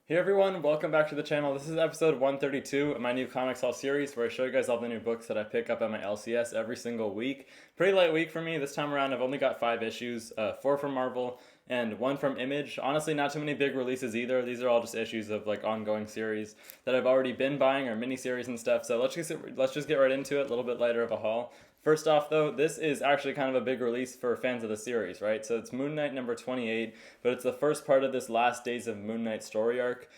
Hey everyone, welcome back to the channel. This is episode 132 of my new Comics Haul series where I show you guys all the new books that I pick up at my LCS every single week. Pretty light week for me. This time around I've only got 5 issues, 4 from Marvel and 1 from Image. Honestly, not too many big releases either. These are all just issues of like ongoing series that I've already been buying or miniseries and stuff. So let's just get right into it, a little bit lighter of a haul. First off, though, this is actually kind of a big release for fans of the series, right? So it's Moon Knight number 28, but it's the first part of this Last Days of Moon Knight story arc.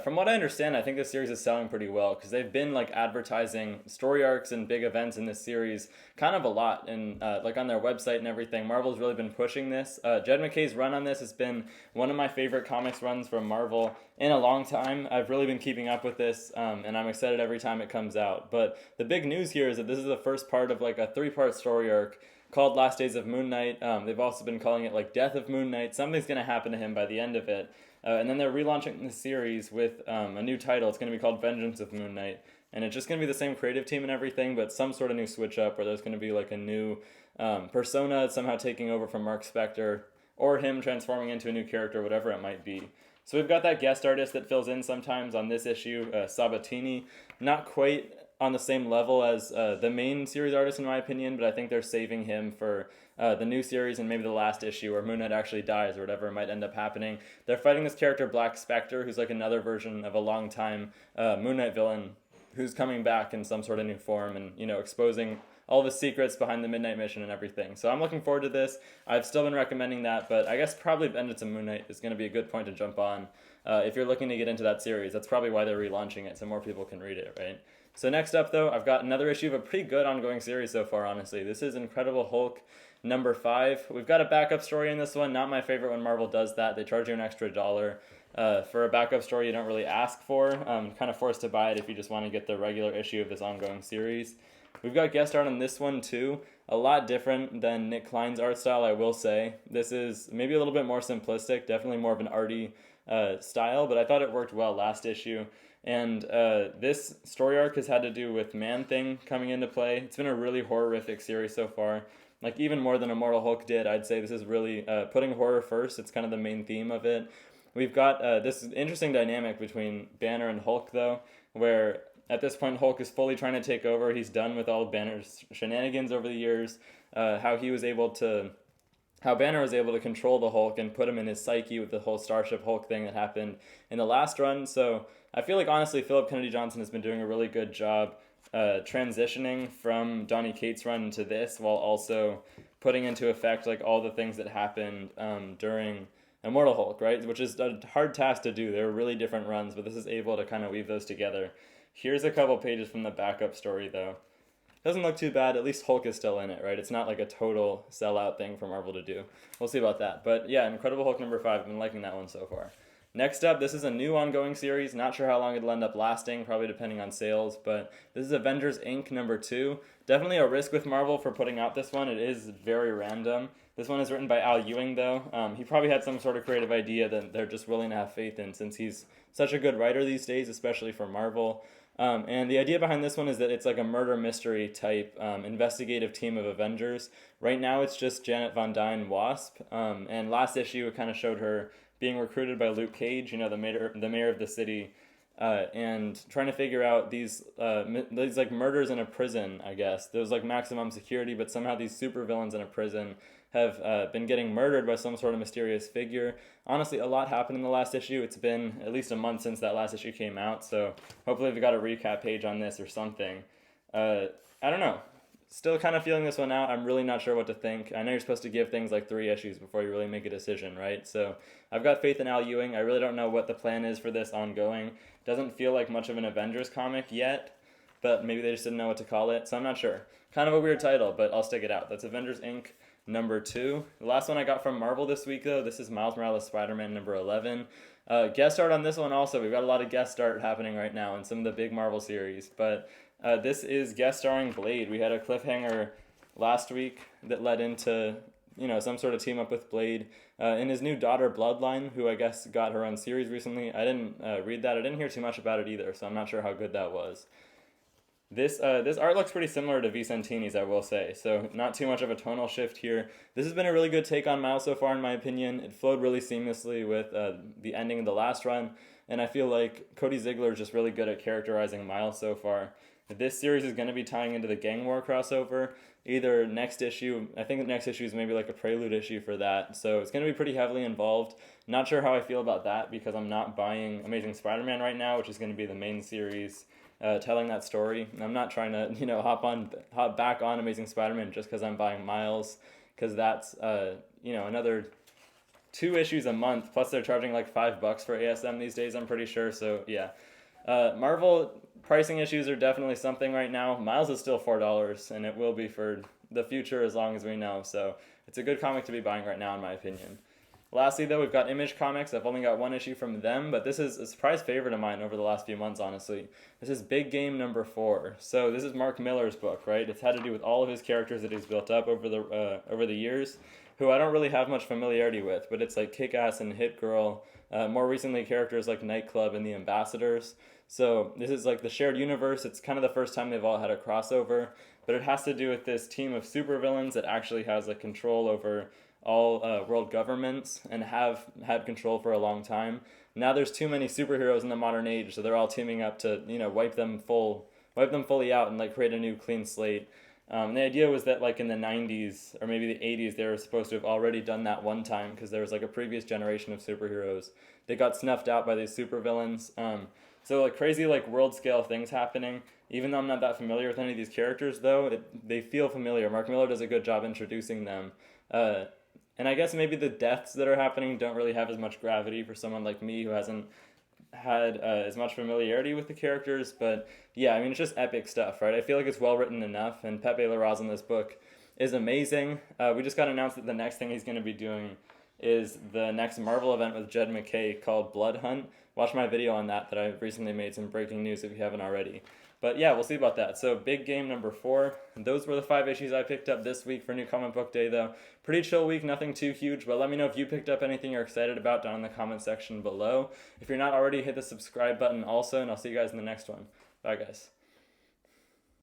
From what I understand, I think this series is selling pretty well because they've been like advertising story arcs and big events in this series kind of a lot, and like on their website and everything. Marvel's really been pushing this. Jed MacKay's run on this has been one of my favorite comics runs from Marvel in a long time. I've really been keeping up with this, and I'm excited every time it comes out. But the big news here is that this is the first part of like a 3-part story arc called Last Days of Moon Knight. They've also been calling it like Death of Moon Knight. Something's going to happen to him by the end of it. And then they're relaunching the series with a new title. It's going to be called Vengeance of Moon Knight. And it's just going to be the same creative team and everything, but some sort of new switch up where there's going to be like a new persona somehow taking over from Mark Spector, or him transforming into a new character, whatever it might be. So we've got that guest artist that fills in sometimes on this issue, Sabatini. Not quite on the same level as the main series artist in my opinion, but I think they're saving him for the new series and maybe the last issue where Moon Knight actually dies or whatever might end up happening. They're fighting this character Black Spectre, who's like another version of a long-time Moon Knight villain who's coming back in some sort of new form and, you know, exposing all the secrets behind the Midnight Mission and everything. So I'm looking forward to this. I've still been recommending that, but I guess probably Vengeance of Moon Knight is going to be a good point to jump on if you're looking to get into that series. That's probably why they're relaunching it, so more people can read it, right? So next up, though, I've got another issue of a pretty good ongoing series so far, honestly. This is Incredible Hulk number 5. We've got a backup story in this one. Not my favorite when Marvel does that. They charge you an extra $1 for a backup story you don't really ask for. Kind of forced to buy it if you just want to get the regular issue of this ongoing series. We've got guest art on this one, too. A lot different than Nick Klein's art style, I will say. This is maybe a little bit more simplistic, definitely more of an arty style, but I thought it worked well last issue. And this story arc has had to do with Man-Thing coming into play. It's been a really horrific series so far. Like, even more than Immortal Hulk did, I'd say this is really putting horror first. It's kind of the main theme of it. We've got this interesting dynamic between Banner and Hulk, though, where at this point Hulk is fully trying to take over. He's done with all of Banner's shenanigans over the years. How Banner was able to control the Hulk and put him in his psyche with the whole Starship Hulk thing that happened in the last run. So I feel like, honestly, Philip Kennedy Johnson has been doing a really good job transitioning from Donny Cates' run to this, while also putting into effect like all the things that happened during Immortal Hulk, right? Which is a hard task to do. They were really different runs, but this is able to kind of weave those together. Here's a couple pages from the backup story, though. Doesn't look too bad. At least Hulk is still in it, right? It's not like a total sellout thing for Marvel to do. We'll see about that. But yeah, Incredible Hulk number 5. I've been liking that one so far. Next up, this is a new ongoing series. Not sure how long it'll end up lasting, probably depending on sales, but this is Avengers Inc. number 2. Definitely a risk with Marvel for putting out this one. It is very random. This one is written by Al Ewing, though. He probably had some sort of creative idea that they're just willing to have faith in, since he's such a good writer these days, especially for Marvel. And the idea behind this one is that it's like a murder mystery type investigative team of Avengers. Right now it's just Janet Von Dyne, Wasp. And last issue it kind of showed her being recruited by Luke Cage, you know, the mayor of the city, and trying to figure out these like murders in a prison, I guess. There was like maximum security, but somehow these supervillains in a prison have been getting murdered by some sort of mysterious figure. Honestly, a lot happened in the last issue. It's been at least a month since that last issue came out, so hopefully we've got a recap page on this or something. I don't know. Still kind of feeling this one out. I'm really not sure what to think. I know you're supposed to give things like 3 issues before you really make a decision, right? So I've got faith in Al Ewing. I really don't know what the plan is for this ongoing. Doesn't feel like much of an Avengers comic yet, but maybe they just didn't know what to call it, so I'm not sure. Kind of a weird title, but I'll stick it out. That's Avengers Inc. number 2. The last one I got from Marvel this week, though, this is Miles Morales Spider-Man number 11. Guest art on this one also. We've got a lot of guest art happening right now in some of the big Marvel series, but this is guest starring Blade. We had a cliffhanger last week that led into, you know, some sort of team up with Blade and his new daughter Bloodline, who I guess got her own series recently. I didn't read that. I didn't hear too much about it either, so I'm not sure how good that was. This art looks pretty similar to Vicentini's, I will say. So not too much of a tonal shift here. This has been a really good take on Miles so far, in my opinion. It flowed really seamlessly with the ending of the last run, and I feel like Cody Ziegler is just really good at characterizing Miles so far. This series is going to be tying into the Gang War crossover. Either next issue, I think the next issue is maybe like a prelude issue for that. So it's going to be pretty heavily involved. Not sure how I feel about that because I'm not buying Amazing Spider-Man right now, which is going to be the main series telling that story. And I'm not trying to, hop back on Amazing Spider-Man just because I'm buying Miles, because that's, another 2 issues a month. Plus they're charging like $5 for ASM these days, I'm pretty sure. So yeah, Marvel pricing issues are definitely something right now. Miles is still $4, and it will be for the future as long as we know. So it's a good comic to be buying right now, in my opinion. Lastly, though, we've got Image Comics. I've only got 1 issue from them, but this is a surprise favorite of mine over the last few months, honestly. This is Big Game number 4. So this is Mark Millar's book, right? It's had to do with all of his characters that he's built up over the years, who I don't really have much familiarity with, but it's like Kick-Ass and Hit Girl. More recently, characters like Nightclub and the Ambassadors. So this is like the shared universe. It's kind of the first time they've all had a crossover, but it has to do with this team of supervillains that actually has like control over all world governments and have had control for a long time. Now there's too many superheroes in the modern age, so they're all teaming up to wipe them fully out and like create a new clean slate. The idea was that like in the 90s or maybe the 80s they were supposed to have already done that one time because there was like a previous generation of superheroes. They got snuffed out by these supervillains. So like crazy like world scale things happening. Even though I'm not that familiar with any of these characters though, they feel familiar. Mark Millar does a good job introducing them. And I guess maybe the deaths that are happening don't really have as much gravity for someone like me who hasn't had as much familiarity with the characters. But yeah, I mean, it's just epic stuff, right? I feel like it's well written enough, and Pepe Larraz in this book is amazing. We just got announced that the next thing he's going to be doing is the next Marvel event with Jed MacKay called Blood Hunt. Watch my video on that I recently made some breaking news if you haven't already. But yeah, we'll see about that. So Big Game number 4. Those were the 5 issues I picked up this week for New Comic Book Day, though. Pretty chill week, nothing too huge, but let me know if you picked up anything you're excited about down in the comment section below. If you're not already, hit the subscribe button also, and I'll see you guys in the next one. Bye, guys.